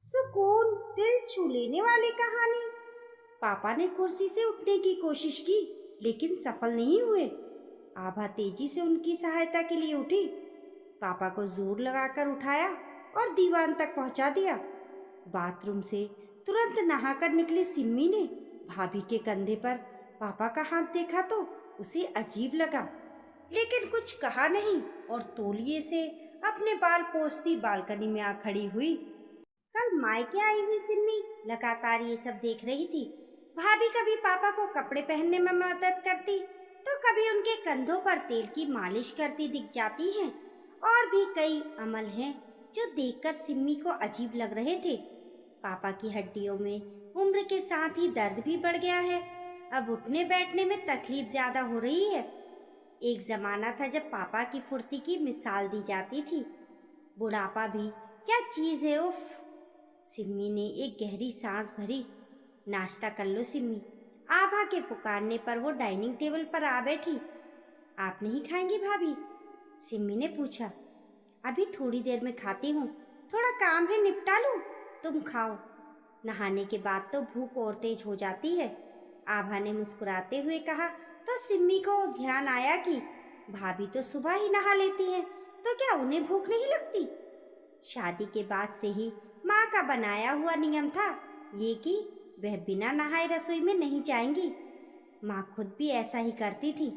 सुकून दिल छू लेने वाली कहानी। पापा ने कुर्सी से उठने की कोशिश की लेकिन सफल नहीं हुए। आभा तेजी से उनकी सहायता के लिए उठी। पापा को जोर लगाकर उठाया और दीवान तक पहुंचा दिया। बाथरूम से तुरंत नहाकर निकली सिम्मी ने भाभी के कंधे पर पापा का हाथ देखा तो उसे अजीब लगा, लेकिन कुछ कहा नहीं और तौलिए से अपने बाल पोंछती बालकनी में आ खड़ी हुई। कल मायके आई हुई सिम्मी लगातार ये सब देख रही थी। भाभी कभी पापा को कपड़े पहनने में मदद करती तो कभी उनके कंधों पर तेल की मालिश करती दिख जाती हैं। और भी कई अमल हैं जो देखकर सिम्मी को अजीब लग रहे थे। पापा की हड्डियों में उम्र के साथ ही दर्द भी बढ़ गया है। अब उठने बैठने में तकलीफ ज्यादा हो रही है। एक जमाना था जब पापा की फुर्ती की मिसाल दी जाती थी। बुढ़ापा भी क्या चीज है, उफ। सिम्मी ने एक गहरी सांस भरी। नाश्ता कर लो सिम्मी। आभा के पुकारने पर वो डाइनिंग टेबल पर आ बैठी। आप नहीं खाएंगी भाभी? सिम्मी ने पूछा। अभी थोड़ी देर में खाती हूँ, थोड़ा काम है निपटा लूँ, तुम खाओ। नहाने के बाद तो भूख और तेज हो जाती है, आभा ने मुस्कुराते हुए कहा। तो सिम्मी को ध्यान आया कि भाभी तो सुबह ही नहा लेती हैं, तो क्या उन्हें भूख नहीं लगती? शादी के बाद से ही माँ का बनाया हुआ नियम था ये कि वह बिना नहाए रसोई में नहीं जाएंगी। माँ खुद भी ऐसा ही करती थी।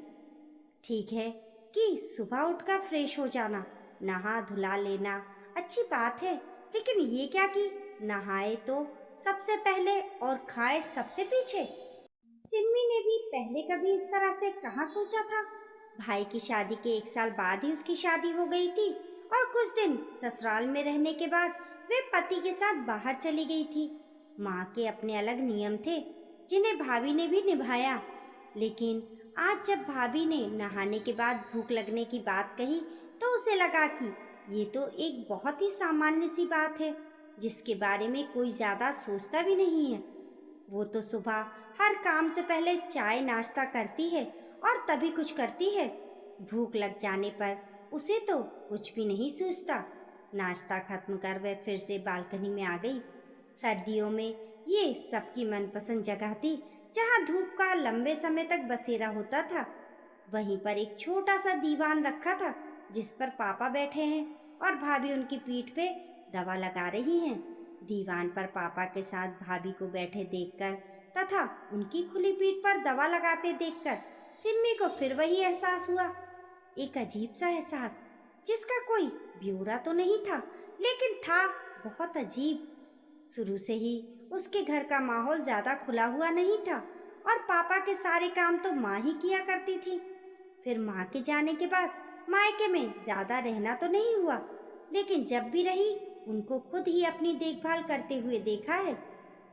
ठीक है कि सुबह उठकर फ्रेश हो जाना, नहा धुला लेना अच्छी बात है, लेकिन ये क्या कि नहाए तो सबसे पहले और खाए सबसे पीछे। सिम्मी ने भी पहले कभी इस तरह से कहाँ सोचा था। भाई की शादी के 1 साल बाद ही उसकी शादी हो गई थी और कुछ दिन ससुराल में रहने के बाद वे पति के साथ बाहर चली गई थी। माँ के अपने अलग नियम थे जिन्हें भाभी ने भी निभाया, लेकिन आज जब भाभी ने नहाने के बाद भूख लगने की बात कही तो उसे लगा कि ये तो एक बहुत ही सामान्य सी बात है जिसके बारे में कोई ज़्यादा सोचता भी नहीं है। वो तो सुबह हर काम से पहले चाय नाश्ता करती है और तभी कुछ करती है। भूख लग जाने पर उसे तो कुछ भी नहीं सूझता। नाश्ता खत्म कर वह फिर से बालकनी में आ गई। सर्दियों में ये सबकी मनपसंद जगह थी जहाँ धूप का लंबे समय तक बसेरा होता था। वहीं पर एक छोटा सा दीवान रखा था जिस पर पापा बैठे हैं और भाभी उनकी पीठ पे दवा लगा रही हैं। दीवान पर पापा के साथ भाभी को बैठे देखकर तथा उनकी खुली पीठ पर दवा लगाते देखकर सिम्मी को फिर वही एहसास हुआ। एक अजीब सा एहसास जिसका कोई ब्यौरा तो नहीं था, लेकिन था बहुत अजीब। शुरू से ही उसके घर का माहौल ज्यादा खुला हुआ नहीं था और पापा के सारे काम तो माँ ही किया करती थी। फिर माँ के जाने के बाद मायके में ज्यादा रहना तो नहीं हुआ, लेकिन जब भी रही उनको खुद ही अपनी देखभाल करते हुए देखा है।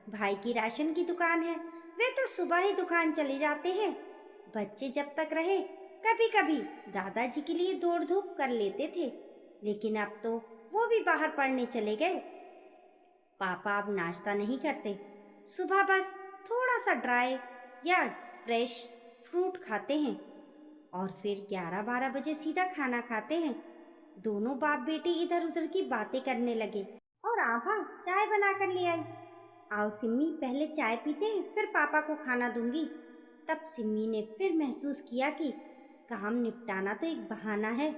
भाई की राशन की दुकान है, वे तो सुबह ही दुकान चले जाते हैं। बच्चे जब तक रहे कभी कभी दादाजी के लिए दौड़ धूप कर लेते थे, लेकिन अब तो वो भी बाहर पढ़ने चले गए। पापा अब नाश्ता नहीं करते, सुबह बस थोड़ा सा ड्राई या फ्रेश फ्रूट खाते हैं और फिर 11-12 बजे सीधा खाना खाते हैं। दोनों बाप बेटे इधर उधर की बातें करने लगे और आभा चाय बना कर ले आई। आओ सिम्मी, पहले चाय पीते हैं फिर पापा को खाना दूंगी। तब सिम्मी ने फिर महसूस किया कि काम निपटाना तो एक बहाना है।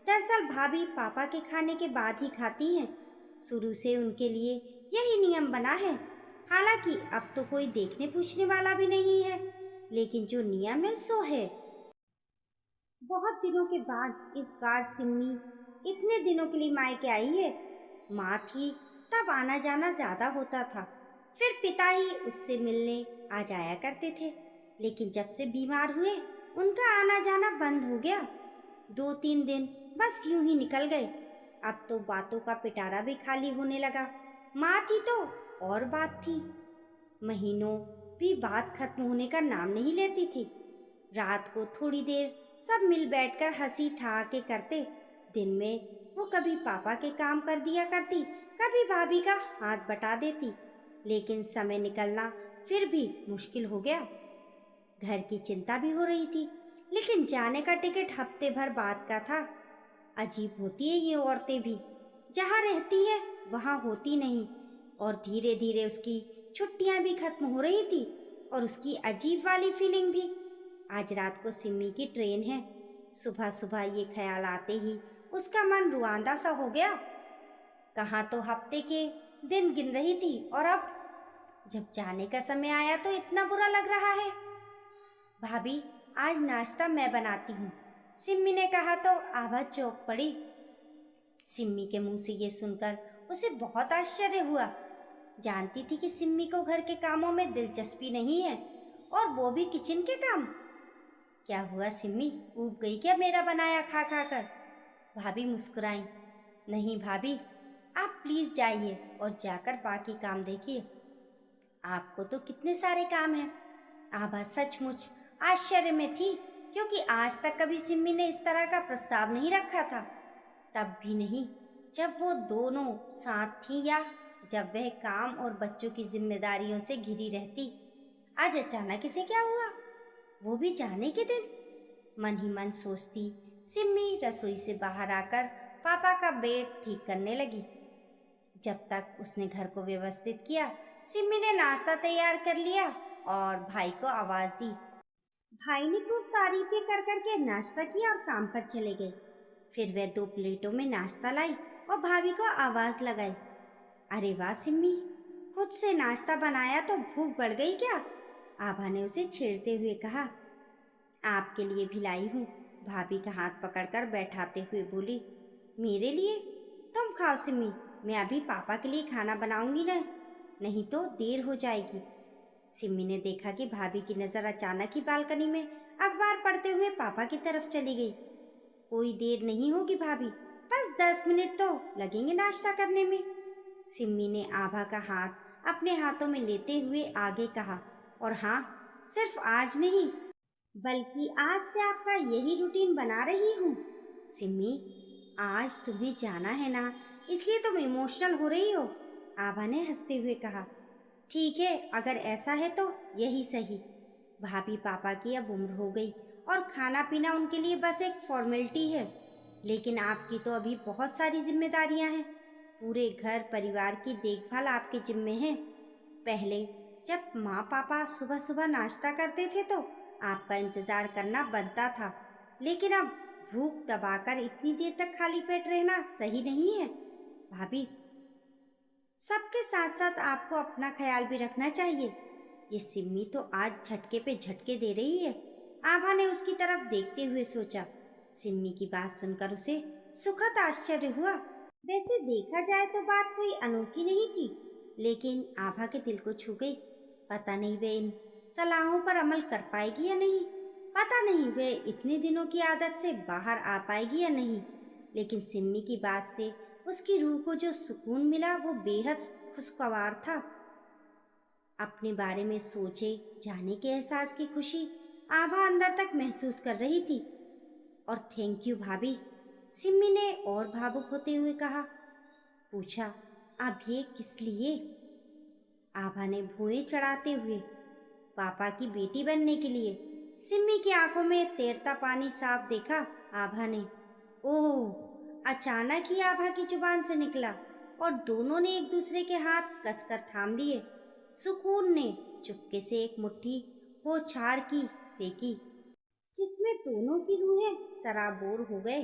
दरअसल भाभी पापा के खाने के बाद ही खाती हैं। शुरू से उनके लिए यही नियम बना है। हालांकि अब तो कोई देखने पूछने वाला भी नहीं है, लेकिन जो नियम है सो है। बहुत दिनों के बाद इस बार सिम्मी इतने दिनों के लिए मायके आई है। माँ थी तब आना जाना ज्यादा होता था, फिर पिता ही उससे मिलने आ जाया करते थे, लेकिन जब से बीमार हुए उनका आना जाना बंद हो गया। 2-3 दिन बस यूं ही निकल गए। अब तो बातों का पिटारा भी खाली होने लगा। माँ थी तो और बात थी। महीनों भी बात खत्म होने का नाम नहीं लेती थी। रात को थोड़ी देर सब मिल बैठकर हंसी ठहाके करते। दिन में वो कभी पापा के काम कर दिया करती, कभी भाभी का हाथ बटा देती, लेकिन समय निकलना फिर भी मुश्किल हो गया। घर की चिंता भी हो रही थी, लेकिन जाने का टिकट हफ्ते भर बाद का था। अजीब होती है ये औरतें भी, जहाँ रहती है वहाँ होती नहीं। और धीरे धीरे उसकी छुट्टियां भी खत्म हो रही थी और उसकी अजीब वाली फीलिंग भी। आज रात को सिमी की ट्रेन है। सुबह सुबह ये ख्याल आते ही उसका मन रुआंदा सा हो गया। कहाँ तो हफ्ते के दिन गिन रही थी और अब जब जाने का समय आया तो इतना बुरा लग रहा है। भाभी, आज नाश्ता मैं बनाती हूँ, सिम्मी ने कहा तो आभा चौंक पड़ी। सिम्मी के मुंह से ये सुनकर उसे बहुत आश्चर्य हुआ। जानती थी कि सिम्मी को घर के कामों में दिलचस्पी नहीं है, और वो भी किचन के काम। क्या हुआ सिम्मी, ऊब गई क्या मेरा बनाया खा खा कर? भाभी मुस्कुराई। नहीं भाभी, आप प्लीज जाइए और जाकर बाकी काम देखिए, आपको तो कितने सारे काम हैं। आभा सचमुच आश्चर्य में थी, क्योंकि आज तक कभी सिम्मी ने इस तरह का प्रस्ताव नहीं रखा था। तब भी नहीं जब वो दोनों साथ थी, या जब वह काम और बच्चों की जिम्मेदारियों से घिरी रहती। आज अचानक इसे क्या हुआ, वो भी जाने के दिन? मन ही मन सोचती सिम्मी रसोई से बाहर आकर पापा का बेड ठीक करने लगी। जब तक उसने घर को व्यवस्थित किया, सिम्मी ने नाश्ता तैयार कर लिया और भाई को आवाज दी। भाई ने खूब तारीफें कर करके नाश्ता किया और काम पर चले गए। फिर वह 2 प्लेटों में नाश्ता लाई और भाभी को आवाज लगाई। अरे वाह सिम्मी, खुद से नाश्ता बनाया तो भूख बढ़ गई क्या? आभा ने उसे छेड़ते हुए कहा। आपके लिए भी लाई हूँ, भाभी का हाथ पकड़कर बैठाते हुए बोली। मेरे लिए? तुम खाओ सिम्मी, मैं अभी पापा के लिए खाना बनाऊंगी ना, नहीं तो देर हो जाएगी। सिम्मी ने देखा कि भाभी की नज़र अचानक ही बालकनी में अखबार पढ़ते हुए पापा की तरफ चली गई। कोई देर नहीं होगी भाभी, बस 10 मिनट तो लगेंगे नाश्ता करने में। सिम्मी ने आभा का हाथ अपने हाथों में लेते हुए आगे कहा। और हाँ, सिर्फ आज नहीं, बल्कि आज से आपका यही रूटीन बना रही हूँ। सिम्मी, आज तुम्हें जाना है ना, इसलिए तुम इमोशनल हो रही हो, आभा ने हंसते हुए कहा। ठीक है, अगर ऐसा है तो यही सही। भाभी पापा की अब उम्र हो गई और खाना पीना उनके लिए बस एक फॉर्मेलिटी है, लेकिन आपकी तो अभी बहुत सारी जिम्मेदारियां हैं। पूरे घर परिवार की देखभाल आपके जिम्मे है। पहले जब माँ पापा सुबह सुबह नाश्ता करते थे तो आपका इंतज़ार करना बनता था, लेकिन अब भूख दबाकर इतनी देर तक खाली पेट रहना सही नहीं है। भाभी, सबके साथ साथ आपको अपना ख्याल भी रखना चाहिए। ये सिम्मी तो आज झटके पे झटके दे रही है, आभा ने उसकी तरफ देखते हुए सोचा। सिम्मी की बात सुनकर उसे सुखद आश्चर्य हुआ। वैसे देखा जाए तो बात कोई अनोखी नहीं थी, लेकिन आभा के दिल को छू गई। पता नहीं वे इन सलाहों पर अमल कर पाएगी या नहीं, पता नहीं वे इतने दिनों की आदत से बाहर आ पाएगी या नहीं, लेकिन सिम्मी की बात से उसकी रूह को जो सुकून मिला वो बेहद खुशगवार था। अपने बारे में सोचे जाने के एहसास की खुशी आभा अंदर तक महसूस कर रही थी। और थैंक यू भाभी, सिम्मी ने और भावुक होते हुए कहा। पूछा, अब ये किस लिए? आभा ने भुएं चढ़ाते हुए। पापा की बेटी बनने के लिए। सिम्मी की आंखों में तैरता पानी साफ देखा आभा ने। ओह, अचानक ही आभा की जुबान से निकला और दोनों ने एक दूसरे के हाथ कसकर थाम लिए। सुकून ने चुपके से एक मुट्ठी बौछार की फेंकी, जिसमें दोनों की रूहें सराबोर हो गए।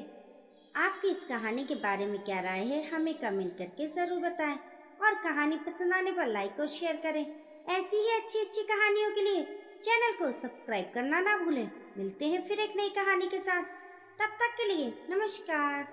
आपकी इस कहानी के बारे में क्या राय है, हमें कमेंट करके ज़रूर बताएं, और कहानी पसंद आने पर लाइक और शेयर करें। ऐसी ही अच्छी अच्छी कहानियों के लिए चैनल को सब्सक्राइब करना ना भूलें। मिलते हैं फिर एक नई कहानी के साथ, तब तक के लिए नमस्कार।